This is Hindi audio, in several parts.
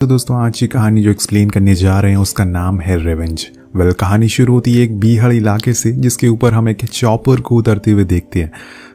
तो दोस्तों आज की कहानी जो एक्सप्लेन करने जा रहे हैं उसका नाम है रिवेंज। कहानी शुरू होती है एक बीहड़ इलाके से जिसके ऊपर हम एक चॉपर को उतरते हुए देखते हैं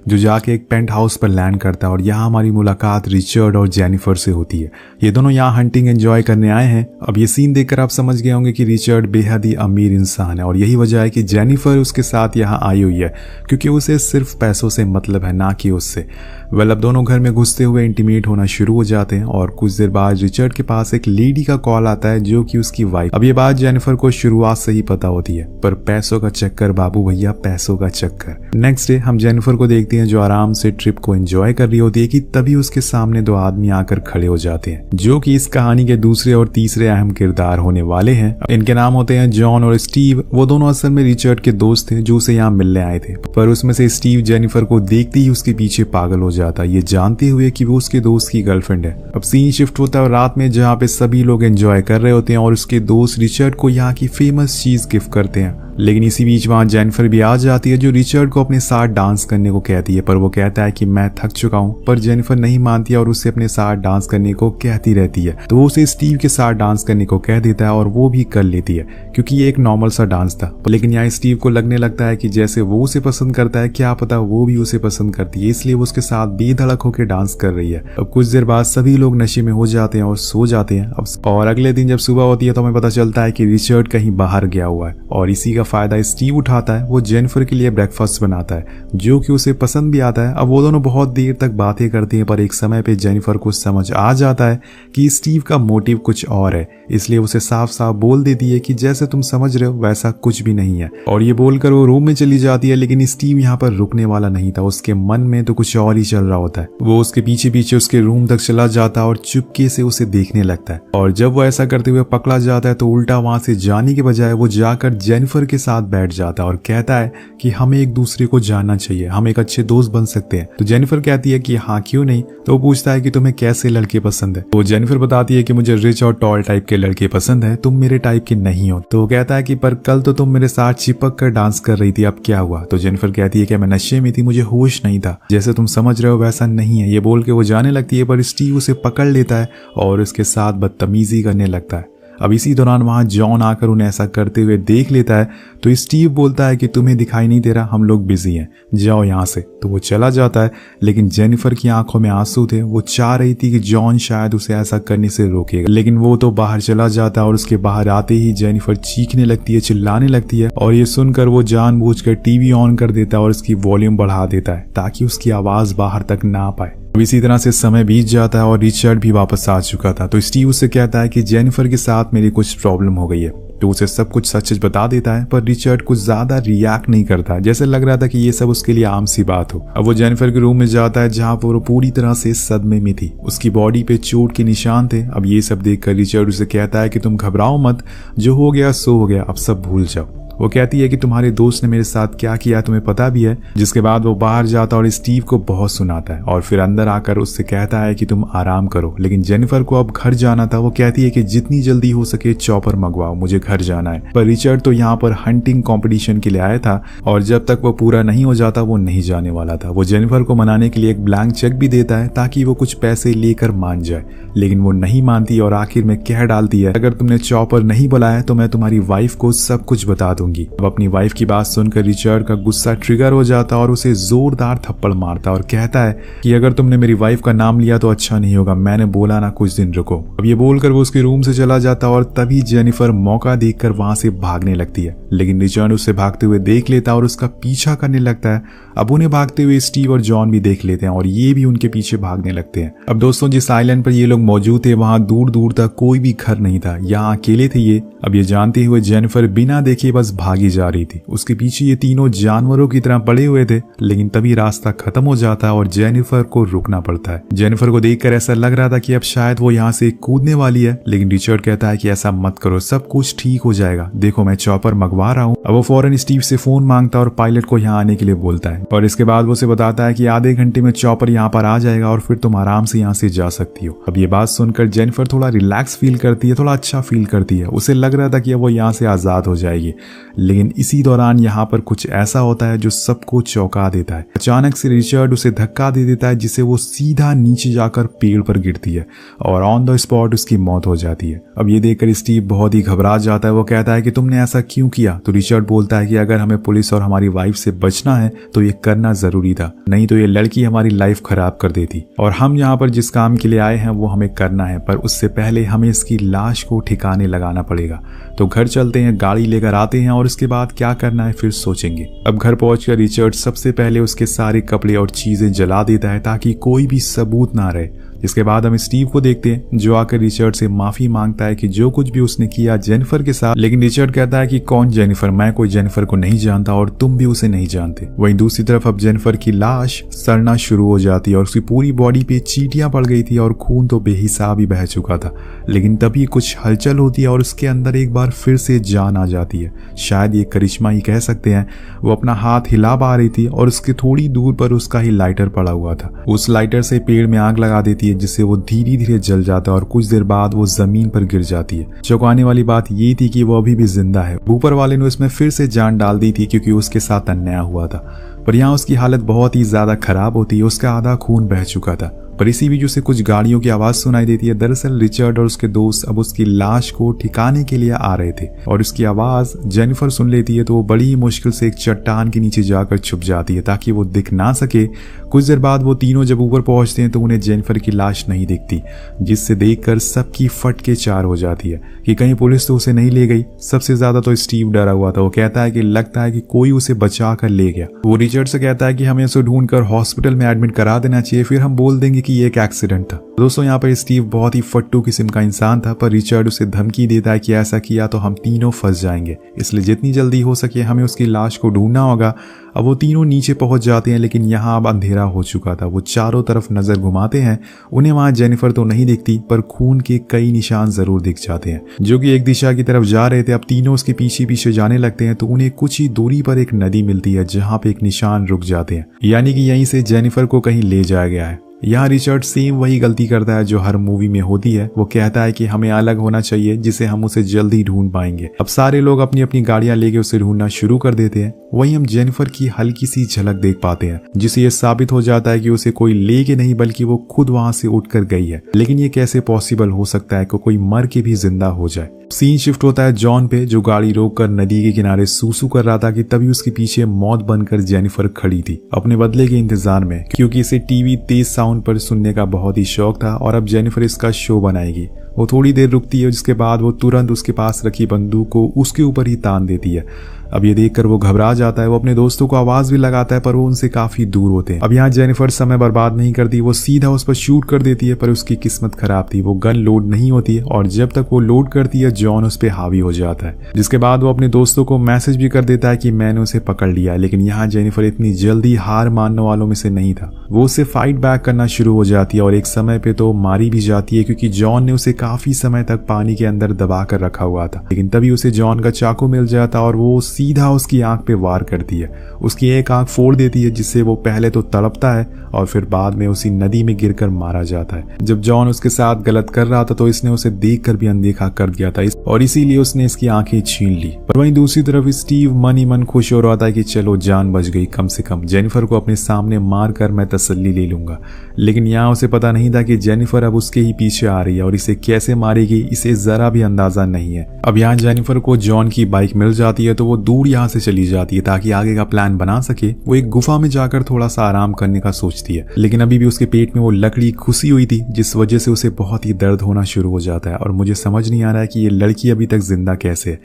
जो जाके एक पेंट हाउस पर लैंड करता है और यहाँ हमारी मुलाकात रिचर्ड और जेनिफर से होती है। ये दोनों यहाँ हंटिंग एंजॉय करने आए हैं। अब ये सीन देखकर आप समझ गए होंगे कि रिचर्ड बेहद ही अमीर इंसान है और यही वजह है कि जेनिफर उसके साथ यहाँ आई हुई है क्योंकि उसे सिर्फ पैसों से मतलब है, ना कि उससे। अब दोनों घर में घुसते हुए इंटीमेट होना शुरू हो जाते हैं और कुछ देर बाद रिचर्ड के पास एक लेडी का कॉल आता है जो कि उसकी वाइफ। अब ये बात जेनिफर को शुरुआत से ही पता होती है, पर पैसों का चक्कर बाबू भैया, पैसों का चक्कर। नेक्स्ट डे हम जेनिफर को देखते हैं जो आराम से ट्रिप को एंजॉय कर रही होती है कि तभी उसके सामने दो आदमी आकर खड़े हो जाते हैं जो कि इस कहानी के दूसरे और तीसरे अहम किरदार होने वाले हैं। इनके नाम होते हैं जॉन और स्टीव। वो दोनों असल में रिचर्ड के दोस्त थे जो उसे यहाँ मिलने आए थे, पर उसमें से स्टीव जेनिफर को देखते ही उसके पीछे पागल हो जाता है, ये जानते हुए कि वो उसके दोस्त की गर्लफ्रेंड है। अब सीन शिफ्ट होता है रात में जहाँ पे सभी लोग एंजॉय कर रहे होते हैं और उसके दोस्त रिचर्ड को यहाँ की फेमस चीज गिफ्ट करते हैं। लेकिन इसी बीच वहां जेनिफर भी आ जाती है जो रिचर्ड को अपने साथ डांस करने को कहती है, पर वो कहता है कि मैं थक चुका हूँ। पर जेनिफर नहीं मानती है और उससे अपने साथ डांस करने को कहती रहती है, तो वो उसे स्टीव के साथ डांस करने को कह देता है और वो भी कर लेती है क्योंकि ये एक नॉर्मल सा डांस था। लेकिन यहाँ स्टीव को लगने लगता है कि जैसे वो उसे पसंद करता है, क्या पता वो भी उसे पसंद करती है, इसलिए वो उसके साथ बेधड़क होकर डांस कर रही है। अब कुछ देर बाद सभी लोग नशे में हो जाते हैं और सो जाते हैं। और अगले दिन जब सुबह होती है तो हमें पता चलता है कि रिचर्ड कहीं बाहर गया हुआ है और इसी का फायदा स्टीव उठाता है। वो जेनिफर के लिए ब्रेकफास्ट बनाता है जो कि उसे पसंद भी आता है। अब वो दोनों बहुत देर तक बातें करते हैं, पर एक समय पे जेनिफर को समझ आ जाता है कि स्टीव का मोटिव कुछ और है, इसलिए उसे साफ साफ बोल देती है कि जैसे तुम समझ रहे हो वैसा कुछ भी नहीं है। और ये बोलकर वो रूम में चली जाती है, लेकिन स्टीव यहाँ पर रुकने वाला नहीं था। उसके मन में तो कुछ और ही चल रहा होता है। वो उसके पीछे पीछे उसके रूम तक चला जाता है और चुपके से उसे देखने लगता है। और जब वो ऐसा करते हुए पकड़ा जाता है तो उल्टा वहां से जाने के बजाय वो जाकर जेनिफर के साथ बैठ जाता है और कहता है कि हमें एक दूसरे को जानना चाहिए, हम एक अच्छे दोस्त बन सकते हैं। तो जेनिफर कहती है कि हाँ क्यों नहीं। तो वो पूछता है कि तुम्हें कैसे लड़के पसंद है। तो जेनिफर बताती है कि मुझे रिच और टॉल टाइप के लड़के पसंद है, तुम मेरे टाइप के नहीं हो। तो वो कहता है कि पर कल तो तुम मेरे साथ चिपक कर डांस कर रही थी, अब क्या हुआ। तो जेनिफर कहती है कि मैं नशे में थी, मुझे होश नहीं था, जैसे तुम समझ रहे हो वैसा नहीं है। ये बोल के वो जाने लगती है, पर स्टीव उसे पकड़ लेता है और उसके साथ बदतमीजी करने लगता है। अब इसी दौरान वहां जॉन आकर उन्हें ऐसा करते हुए देख लेता है, तो स्टीव बोलता है कि तुम्हें दिखाई नहीं दे रहा, हम लोग बिजी हैं, जाओ यहाँ से। तो वो चला जाता है, लेकिन जेनिफर की आंखों में आंसू थे। वो चाह रही थी कि जॉन शायद उसे ऐसा करने से रोकेगा, लेकिन वो तो बाहर चला जाता है और उसके बाहर आते ही जेनिफर चीखने लगती है, चिल्लाने लगती है। और ये सुनकर वो जानबूझकर टीवी ऑन कर देता है और उसकी वॉल्यूम बढ़ा देता है ताकि उसकी आवाज बाहर तक ना पाए। अब इसी तरह से समय बीत जाता है और रिचर्ड भी वापस आ चुका था। तो स्टीव उससे कहता है कि जेनिफर के साथ मेरी कुछ प्रॉब्लम हो गई है। तो उसे सब कुछ सच सच बता देता है, पर रिचर्ड कुछ ज्यादा रिएक्ट नहीं करता, जैसे लग रहा था कि ये सब उसके लिए आम सी बात हो। अब वो जेनिफर के रूम में जाता है जहाँ पर वो पूरी तरह से सदमे में थी, उसकी बॉडी पे चोट के निशान थे। अब ये सब देखकर रिचर्ड उसे कहता है कि तुम घबराओ मत, जो हो गया सो हो गया, अब सब भूल जाओ। वो कहती है कि तुम्हारे दोस्त ने मेरे साथ क्या किया तुम्हें पता भी है। जिसके बाद वो बाहर जाता और स्टीव को बहुत सुनाता है और फिर अंदर आकर उससे कहता है कि तुम आराम करो। लेकिन जेनिफर को अब घर जाना था। वो कहती है कि जितनी जल्दी हो सके चॉपर मंगवाओ, मुझे घर जाना है। पर रिचर्ड तो यहाँ पर हंटिंग कंपटीशन के लिए आया था और जब तक वो पूरा नहीं हो जाता वो नहीं जाने वाला था। वो जेनिफर को मनाने के लिए एक ब्लैंक चेक भी देता है ताकि वो कुछ पैसे लेकर मान जाए, लेकिन वो नहीं मानती और आखिर में कह डालती है, अगर तुमने चॉपर नहीं बुलाया तो मैं तुम्हारी वाइफ को सब कुछ बता दूंगी। अब अपनी वाइफ की बात सुनकर रिचर्ड का गुस्सा ट्रिगर हो जाता और उसे जोरदार थप्पड़ मारता और कहता है कि अगर तुमने मेरी वाइफ का नाम लिया तो अच्छा नहीं होगा, मैंने बोला ना कुछ दिन रुको। अब ये बोलकर वो उसके रूम से चला जाता और तभी जेनिफर मौका देखकर वहां से भागने लगती है, लेकिन रिचर्ड उसे भागते हुए देख लेता और उसका पीछा करने लगता है। अब उन्हें भागते हुए स्टीव और जॉन भी देख लेते हैं और ये भी उनके पीछे भागने लगते हैं। अब दोस्तों जिस आइलैंड पर ये लोग मौजूद थे वहां दूर दूर तक कोई भी घर नहीं था, यहाँ अकेले थे ये। अब ये जानते हुए जेनिफर बिना देखे बस भागी जा रही थी। उसके पीछे ये तीनों जानवरों की तरह पड़े हुए थे, लेकिन तभी रास्ता खत्म हो जाता है और जेनिफर को रुकना पड़ता है। जेनिफर को देखकर ऐसा लग रहा था कि अब शायद वो यहाँ से कूदने वाली है, लेकिन रिचर्ड कहता है कि ऐसा मत करो, सब कुछ ठीक हो जाएगा, देखो मैं चॉपर मंगवा रहा हूँ। अब वो फौरन स्टीव से फोन मांगता और पायलट को यहाँ आने के लिए बोलता है और इसके बाद वो उसे बताता है कि आधे घंटे में चॉपर यहाँ पर आ जाएगा और फिर तुम आराम से यहाँ से जा सकती हो। अब ये बात सुनकर जेनिफर थोड़ा रिलैक्स फील करती है, थोड़ा अच्छा फील करती है। उसे लग रहा था कि अब वो यहाँ से आजाद हो जाएगी, लेकिन इसी दौरान यहाँ पर कुछ ऐसा होता है जो सबको चौंका देता है। अचानक से रिचर्ड उसे धक्का दे देता है जिससे वो सीधा नीचे जाकर पेड़ पर गिरती है और ऑन द स्पॉट उसकी मौत हो जाती है। अब ये देखकर स्टीव बहुत ही घबरा जाता है। वो कहता है कि तुमने ऐसा क्यों किया? तो रिचर्ड बोलता है कि अगर हमें पुलिस और हमारी वाइफ से बचना है तो ये करना जरूरी था, नहीं तो ये लड़की हमारी लाइफ खराब कर देती। और हम यहाँ पर जिस काम के लिए आए हैं वो हमें करना है, पर उससे पहले हमें इसकी लाश को ठिकाने लगाना पड़ेगा। तो घर चलते हैं, गाड़ी लेकर आते हैं और उसके बाद क्या करना है फिर सोचेंगे। अब घर पहुंचकर रिचर्ड सबसे पहले उसके सारे कपड़े और चीजें जला देता है ताकि कोई भी सबूत ना रहे। इसके बाद हम स्टीव को देखते हैं जो आकर रिचर्ड से माफी मांगता है कि जो कुछ भी उसने किया जेनिफर के साथ। लेकिन रिचर्ड कहता है कि कौन जेनिफर? मैं कोई जेनिफर को नहीं जानता और तुम भी उसे नहीं जानते। वहीं दूसरी तरफ अब जेनिफर की लाश सड़ना शुरू हो जाती है और उसकी पूरी बॉडी पे चींटियां पड़ गई थी और खून तो बेहिसाब ही बह चुका था। लेकिन तभी कुछ हलचल होती है और उसके अंदर एक बार फिर से जान आ जाती है। शायद ये करिश्मा ही कह सकते हैं। वो अपना हाथ हिला पा रही थी और उसके थोड़ी दूर पर उसका ही लाइटर पड़ा हुआ था। उस लाइटर से पेड़ में आग लगा देती है जिससे वो धीरे धीरे जल जाता है और कुछ देर बाद वो जमीन पर गिर जाती है। चौंकाने वाली बात ये थी कि वो अभी भी जिंदा है। ऊपर वाले ने उसमें फिर से जान डाल दी थी क्योंकि उसके साथ अन्याय हुआ था, पर यहाँ उसकी हालत बहुत ही ज्यादा खराब होती है। उसका आधा खून बह चुका था। पर इसी बीच उसे कुछ गाड़ियों की आवाज सुनाई देती है। दरअसल रिचर्ड और उसके दोस्त अब उसकी लाश को ठिकाने के लिए आ रहे थे और उसकी आवाज जेनिफर सुन लेती है तो वो बड़ी ही मुश्किल से एक चट्टान के नीचे जाकर छुप जाती है ताकि वो दिख ना सके। कुछ देर बाद वो तीनों जब ऊपर पहुंचते हैं तो उन्हें जेनिफर की लाश नहीं दिखती, जिससे देखकर सबकी फट के चार हो जाती है कि कहीं पुलिस तो उसे नहीं ले गई। सबसे ज्यादा तो स्टीव डरा हुआ था। वो कहता है कि लगता है कि कोई उसे बचा कर ले गया। वो रिचर्ड से कहता है कि हमें उसे ढूंढकर हॉस्पिटल में एडमिट करा देना चाहिए, फिर हम बोल देंगे कि ये एक एक्सीडेंट था। दोस्तों यहाँ पर स्टीव बहुत ही फट्टू किस्म का इंसान था, पर रिचर्ड उसे धमकी देता है कि ऐसा किया तो हम तीनों फंस जाएंगे, इसलिए जितनी जल्दी हो सके हमें उसकी लाश को ढूंढना होगा। अब वो तीनों नीचे पहुंच जाते हैं लेकिन यहाँ अब अंधेरा हो चुका था। वो चारों तरफ नजर घुमाते हैं। उन्हें वहां जेनिफर तो नहीं दिखती, पर खून के कई निशान जरूर दिख जाते हैं जो कि एक दिशा की तरफ जा रहे थे। अब तीनों उसके पीछे पीछे जाने लगते हैं तो उन्हें कुछ ही दूरी पर एक नदी मिलती है जहाँ पे एक निशान रुक जाते हैं, यानी कि यहीं से जेनिफर को कहीं ले जाया गया है। यहाँ रिचर्ड सेम वही गलती करता है जो हर मूवी में होती है। वो कहता है कि हमें अलग होना चाहिए जिससे हम उसे जल्दी ढूंढ पाएंगे। अब सारे लोग अपनी अपनी गाड़ियां लेके उसे ढूंढना शुरू कर देते हैं। वहीं हम जेनिफर की हल्की सी झलक देख पाते हैं जिससे ये साबित हो जाता है कि उसे कोई लेके नहीं बल्कि वो खुद वहां से उठकर गई है। लेकिन ये कैसे पॉसिबल हो सकता है कि कोई मर के भी जिंदा हो जाए। सीन शिफ्ट होता है जॉन पे जो गाड़ी रोककर नदी के किनारे सूसू कर रहा था कि तभी उसके पीछे मौत बनकर जेनिफर खड़ी थी अपने बदले के इंतजार में, क्योंकि इसे टीवी तेज साउंड पर सुनने का बहुत ही शौक था और अब जेनिफर इसका शो बनाएगी। वो थोड़ी देर रुकती है जिसके बाद वो तुरंत उसके पास रखी बंदूक को उसके ऊपर ही तान देती है। अब ये देखकर वो घबरा जाता है। वो अपने दोस्तों को आवाज भी लगाता है पर वो उनसे काफी दूर होते हैं। अब यहाँ जेनिफर समय बर्बाद नहीं करती, वो सीधा उस पर शूट कर देती है, पर उसकी किस्मत खराब थी। वो गन लोड नहीं होती और जब तक वो लोड करती है जॉन उस पर हावी हो जाता है, जिसके बाद वो अपने दोस्तों को मैसेज भी कर देता है कि मैंने उसे पकड़ लिया। लेकिन यहाँ जेनिफर इतनी जल्दी हार मानने वालों में से नहीं था। वो उससे फाइट बैक करना शुरू हो जाती है और एक समय पे तो मारी भी जाती है क्योंकि जॉन ने उसे काफी समय तक पानी के अंदर दबा कर रखा हुआ था। लेकिन तभी उसे जॉन का चाकू मिल जाता और वो सीधा उसकी आंख पे वार करती है। उसकी एक आंख फोड़ देती है जिससे वो पहले तो तड़पता है और फिर बाद में उसी नदी में गिरकर मारा जाता है। जब जॉन उसके साथ गलत कर रहा था तो इसने उसे देखकर भी अनदेखा कर दिया था और इसीलिए उसने इसकी आंखें छीन ली। पर वहीं दूसरी तरफ स्टीव मन ही मन खुश हो रहा था कि चलो जान बच गई, कम से कम जेनिफर को अपने सामने मार कर मैं तसल्ली ले लूंगा। लेकिन यहाँ उसे पता नहीं था कि जेनिफर अब उसके ही पीछे आ रही है और इसे कैसे मारेगी इसे जरा भी अंदाजा नहीं है। अब यहाँ जेनिफर को जॉन की बाइक मिल जाती है तो वो दूर यहाँ से चली जाती है ताकि आगे का प्लान बना सके। वो एक गुफा में जाकर थोड़ा सा आराम करने का सोचती है, लेकिन अभी भी उसके पेट में वो लकड़ी घुसी हुई थी जिस वजह से उसे बहुत ही दर्द होना शुरू हो जाता है और मुझे समझ नहीं आ रहा है कि ये लड़की अभी तक जिंदा कैसे है।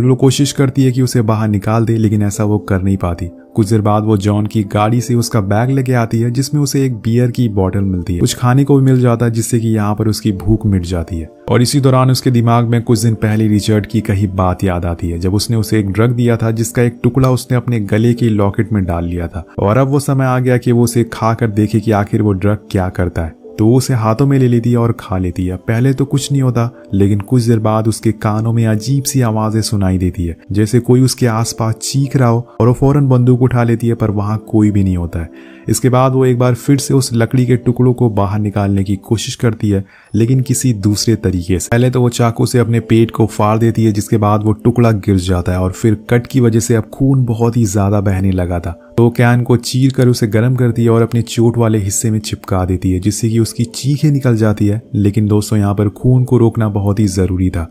वो कोशिश करती है कि उसे बाहर निकाल दे लेकिन ऐसा वो कर नहीं पाती। कुछ देर बाद वो जॉन की गाड़ी से उसका बैग लेके आती है जिसमें उसे एक बियर की बोतल मिलती है। कुछ खाने को भी मिल जाता है जिससे कि यहाँ पर उसकी भूख मिट जाती है और इसी दौरान उसके दिमाग में कुछ दिन पहले रिचर्ड की कही बात याद आती है जब उसने उसे एक ड्रग दिया था जिसका एक टुकड़ा उसने अपने गले की लॉकेट में डाल लिया था और अब वो समय आ गया कि वो उसे खाकर देखे कि आखिर वो ड्रग क्या करता है। तो वो उसे हाथों में ले लेती है और खा लेती है। पहले तो कुछ नहीं होता लेकिन कुछ देर बाद उसके कानों में अजीब सी आवाजें सुनाई देती है जैसे कोई उसके आसपास चीख रहा हो और वो फौरन बंदूक उठा लेती है पर वहां कोई भी नहीं होता है। इसके बाद वो एक बार फिर से उस लकड़ी के टुकड़ों को बाहर निकालने की कोशिश करती है, लेकिन किसी दूसरे तरीके से। पहले तो वो चाकू से अपने पेट को फाड़ देती है, जिसके बाद वो टुकड़ा गिर जाता है और फिर कट की वजह से अब खून बहुत ही ज्यादा बहने लगा था। तो कैन को चीर कर उसे गर्म करती है और अपने चोट वाले हिस्से में चिपका देती है, जिससे कि उसकी चीखें निकल जाती है। लेकिन दोस्तों, यहाँ पर खून को रोकना बहुत ही जरूरी था।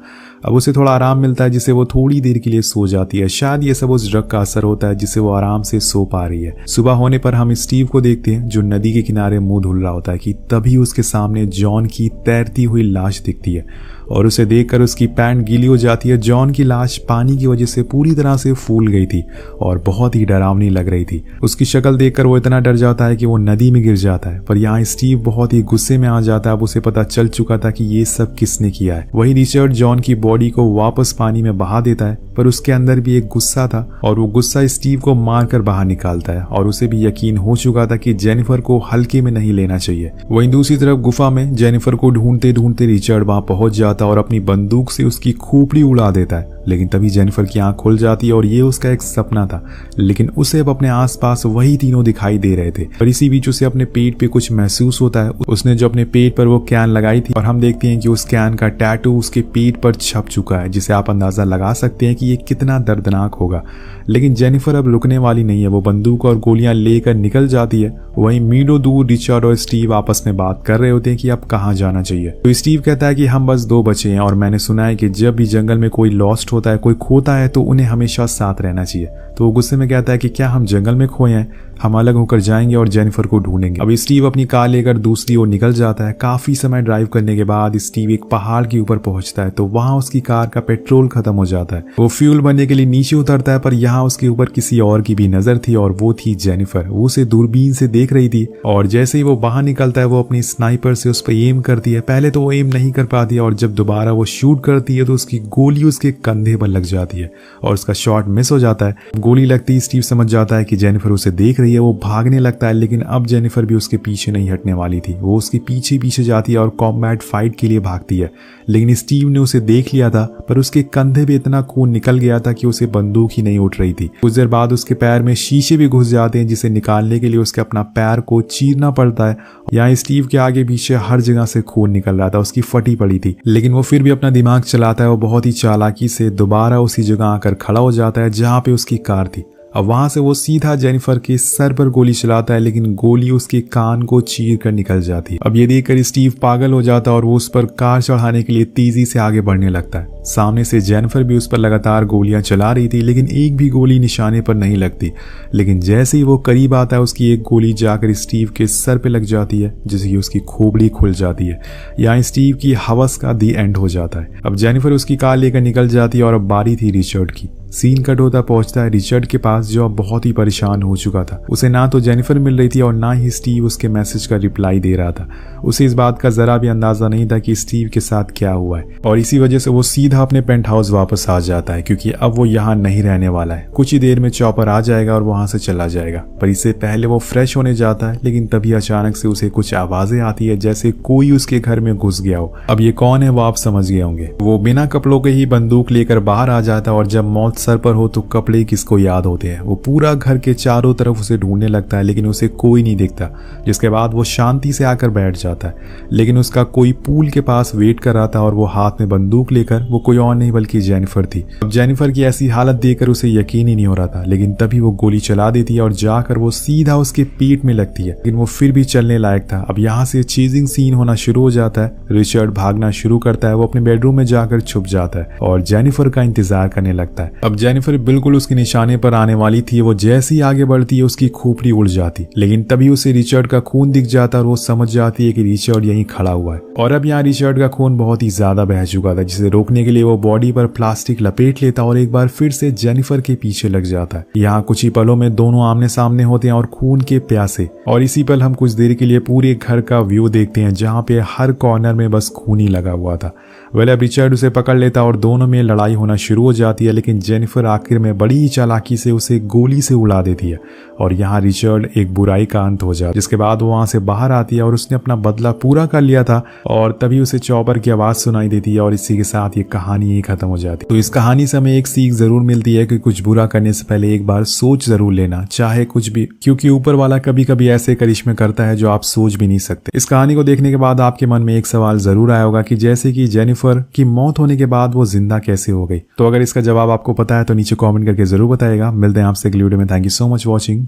अब उसे थोड़ा आराम मिलता है, जिससे वो थोड़ी देर के लिए सो जाती है। शायद ये सब उस ड्रग का असर होता है, जिससे वो आराम से सो पा रही है। सुबह होने पर हम स्टीव को देखते हैं, जो नदी के किनारे मुंह धुल रहा होता है कि तभी उसके सामने जॉन की तैरती हुई लाश दिखती है और उसे देखकर उसकी पैंट गीली हो जाती है। जॉन की लाश पानी की वजह से पूरी तरह से फूल गई थी और बहुत ही डरावनी लग रही थी। उसकी शक्ल देखकर वो इतना डर जाता है कि वो नदी में गिर जाता है। पर यहाँ स्टीव बहुत ही गुस्से में आ जाता है। अब उसे पता चल चुका था कि ये सब किसने किया है। वही रिचर्ड जॉन की बॉडी को वापस पानी में बहा देता है, पर उसके अंदर भी एक गुस्सा था और वो गुस्सा स्टीव को मारकर बाहर निकालता है। और उसे भी यकीन हो चुका था कि जेनिफर को हल्के में नहीं लेना चाहिए। वहीं दूसरी तरफ गुफा में जेनिफर को ढूंढते ढूंढते रिचर्ड वहां पहुंच जाता और अपनी बंदूक से उसकी खोपड़ी उड़ा देता है। लेकिन तभी जेनिफर की आंख खुल जाती है और ये उसका एक सपना था, लेकिन उसे अब अपने आसपास वही तीनों दिखाई दे रहे थे। और इसी बीच उसे अपने पेट पे कुछ महसूस होता है। उसने जो अपने पेट पर वो कैन लगाई थी और हम देखते हैं कि उस कैन का टैटू उसके पेट पर छप चुका है, जिसे आप अंदाजा लगा सकते हैं कि ये कितना दर्दनाक होगा। लेकिन जेनिफर अब रुकने वाली नहीं है। वो बंदूक और गोलियां लेकर निकल जाती है। वहीं मीलों दूर रिचर्ड और स्टीव आपस में बात कर रहे होते हैं कि अब कहाँ जाना चाहिए। तो स्टीव कहता है कि हम बस 2 बचे हैं और मैंने सुना है कि जब भी जंगल में कोई लॉस्ट होता है, कोई खोता है, तो उन्हें हमेशा साथ रहना चाहिए। तो वो गुस्से में कहता है कि क्या हम जंगल में खोए हैं? हम अलग होकर जाएंगे और जेनिफर को ढूंढेंगे। अब स्टीव अपनी कार लेकर दूसरी ओर निकल जाता है। काफी समय ड्राइव करने के बाद स्टीव एक पहाड़ के ऊपर पहुंचता है, तो वहां उसकी कार का पेट्रोल खत्म हो जाता है। वो फ्यूल भरने के लिए नीचे उतरता है, पर यहाँ उसके ऊपर किसी और की भी नजर थी और वो थी जेनिफर। वो उसे दूरबीन से देख रही थी और जैसे ही वो बाहर निकलता है, वो अपनी स्नाइपर से उस पर एम करती है। पहले तो वो एम नहीं कर पाती है और जब दोबारा वो शूट करती है तो उसकी गोली उसके कंधे पर लग जाती है और उसका शॉट मिस हो जाता है। गोली लगती ही स्टीव समझ जाता है कि जेनिफर उसे देख रही है। वो भागने लगता है, लेकिन अब जेनिफर भी उसके पीछे नहीं हटने वाली थी। वो उसके पीछे पीछे जाती है और कॉम्बैट फाइट के लिए भागती है। लेकिन स्टीव ने उसे देख लिया था, पर उसके कंधे पे इतना खून निकल गया था कि उसे बंदूक ही नहीं उठ रही थी। कुछ देर बाद उसके पैर में शीशे भी घुस जाते हैं, जिसे निकालने के लिए उसके अपना पैर को चीरना पड़ता है। यहाँ स्टीव के आगे पीछे हर जगह से खून निकल रहा था, उसकी फटी पड़ी थी। लेकिन वो फिर भी अपना दिमाग चलाता है। वो बहुत ही चालाकी से दोबारा उसी जगह आकर खड़ा हो जाता है जहाँ पे उसकी कार थी। अब वहां से वो सीधा जेनिफर के सर पर गोली चलाता है, लेकिन गोली उसके कान को चीर कर निकल जाती है। अब ये देखकर स्टीव पागल हो जाता है और वो उस पर कार चढ़ाने के लिए तेजी से आगे बढ़ने लगता है। सामने से जेनिफर भी उस पर लगातार गोलियां चला रही थी, लेकिन एक भी गोली निशाने पर नहीं लगती। लेकिन जैसे ही वो करीब आता है, उसकी एक गोली जाकर स्टीव के सर पे लग जाती है, जिससे कि उसकी खोपड़ी खुल जाती है। यहाँ स्टीव की हवस का दी एंड हो जाता है। अब जेनिफर उसकी कार लेकर निकल जाती है और अब बारी थी रिचर्ड की। सीन कट होता पहुंचता है रिचर्ड के पास, जो अब बहुत ही परेशान हो चुका था। उसे ना तो जेनिफर मिल रही थी और ना ही स्टीव उसके मैसेज का रिप्लाई दे रहा था। उसे इस बात का जरा भी अंदाजा नहीं था कि स्टीव के साथ क्या हुआ है, और इसी वजह से वो सीधा अपने पेंट हाउस वापस आ जाता है, क्योंकि अब वो यहाँ नहीं रहने वाला है। कुछ ही देर में चॉपर आ जाएगा और वहां से चला जाएगा। पर इससे पहले वो फ्रेश होने जाता है, लेकिन तभी अचानक से उसे कुछ आवाजें आती है, जैसे कोई उसके घर में घुस गया हो। अब ये कौन है वो आप समझ गए होंगे। वो बिना कपड़ों के ही बंदूक लेकर बाहर आ जाता है, और जब मौत सर पर हो तो कपड़े किसको याद होते हैं। वो पूरा घर के चारों तरफ उसे ढूंढने लगता है, लेकिन उसे कोई नहीं दिखता। जिसके बाद वो शांति से आकर बैठ जाता है, लेकिन उसका कोई पूल के पास वेट कर रहा था और वो हाथ में बंदूक लेकर, वो कोई और नहीं बल्कि जेनिफर थी। अब जेनिफर की ऐसी हालत देखकर उसे यकीन ही नहीं हो रहा था, लेकिन तभी वो गोली चला देती है और जाकर वो सीधा उसके पेट में लगती है, लेकिन वो फिर भी चलने लायक था। अब यहाँ से चीजिंग सीन होना शुरू हो जाता है। रिचर्ड भागना शुरू करता है। वो अपने बेडरूम में जाकर छुप जाता है और जेनिफर का इंतजार करने लगता है। अब जेनिफर बिल्कुल उसके निशाने पर आने वाली थी। वो जैसे ही आगे बढ़ती है, उसकी खोपड़ी उड़ जाती, लेकिन तभी उसे रिचर्ड का खून दिख जाता और वो समझ जाती है कि रिचर्ड यहीं खड़ा हुआ है। और अब यहाँ रिचर्ड का खून बहुत ही ज्यादा बह चुका था, जिसे रोकने के लिए वो बॉडी पर प्लास्टिक लपेट लेता और एक बार फिर से जेनिफर के पीछे लग जाता है। यहाँ कुछ ही पलों में दोनों आमने सामने होते हैं और खून के प्यासे। और इसी पल हम कुछ देर के लिए पूरे घर का व्यू देखते हैं, जहाँ पे हर कॉर्नर में बस खून ही लगा हुआ था। अब रिचर्ड उसे पकड़ लेता और दोनों में लड़ाई होना शुरू हो जाती है, लेकिन जेनिफर आखिर में बड़ी ही चालाकी से उसे गोली से उड़ा देती है और यहाँ रिचर्ड एक बुराई का अंत हो जाता। जिसके बाद वो वहां से बाहर आती है और उसने अपना बदला पूरा कर लिया था और तभी उसे चॉपर की आवाज सुनाई देती है और इसी के साथ ये कहानी ही खत्म हो जाती है। तो इस कहानी से हमें एक सीख जरूर मिलती है कि कुछ बुरा करने से पहले एक बार सोच जरूर लेना, चाहे कुछ भी, क्योंकि ऊपर वाला कभी कभी ऐसे करिश्मे करता है जो आप सोच भी नहीं सकते। इस कहानी को देखने के बाद आपके मन में एक सवाल जरूर आया होगा कि जैसे कि जेनिफर की मौत होने के बाद वो जिंदा कैसे हो गई। तो अगर इसका जवाब आपको पता है तो नीचे कमेंट करके जरूर बताइएगा। मिलते हैं आपसे अगली वीडियो में। Thank you so much watching.